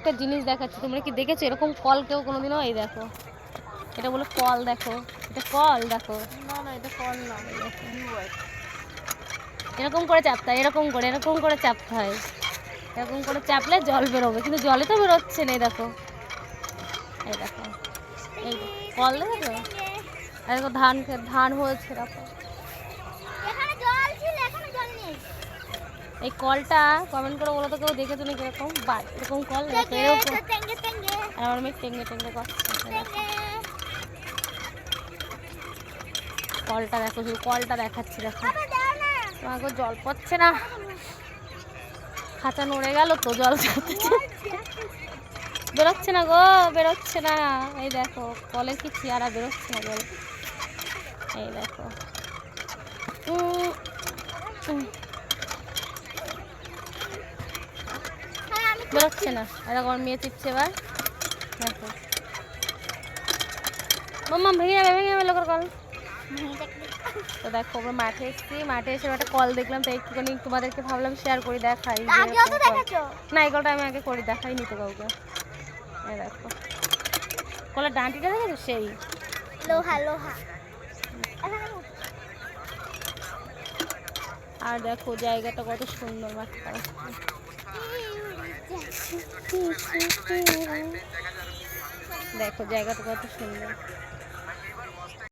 একটা জিনিস দেখাচ্ছি, তোমরা কি দেখেছো এরকম কল কেউ কোনোদিনও? এই দেখো, এটা বলে কল, দেখো এটা কল, দেখো না না এটা কল না, এরকম করে চাপতে হয়, এরকম করে চাপতে হয়, এরকম করে চাপলে জল বেরোবে, কিন্তু জলে তো বেরোচ্ছে না। এই দেখো, এই দেখো, এই কল দেখো, আর দেখো ধান হয়েছে, দেখো এই কলটা কমেন্ট করে বলো তো কেউ দেখেছো নাকি এরকম, বা এরকম কল, এরকম আর আমার মেয়ে টেঙ্গে টেঙ্গে করছে। কলটা দেখো, শুধু কলটা দেখাচ্ছি, দেখো তোমাকে জল পড়ছে না, খাঁচা নড়ে গেল তো, জল বেরোচ্ছে না গো, বেরোচ্ছে না। এই দেখো কলের কি চেয়ারা, বেরোচ্ছে না জল। এই দেখো বেরোচ্ছে না। এরকম আমার মেয়ে চিপছে এবার, দেখো মাম্মা ভেঙে যাবে, ভেঙে যাবে লোকের কল। তো দেখো আমরা মাঠে এসেছি, মাঠে এসে একটা কল দেখলাম, তাই একটুখানি তোমাদেরকে ভাবলাম শেয়ার করি, দেখাই। না এই কলটা আমি আগে করি, দেখাইনি তো কাউকে। এই দেখো কলের ডাঁটিটা দেখেছো, সেই লোহা লোহা। আর দেখো জায়গাটা কত সুন্দর, মাঠটা দেখো জায়গাটা কত সুন্দর।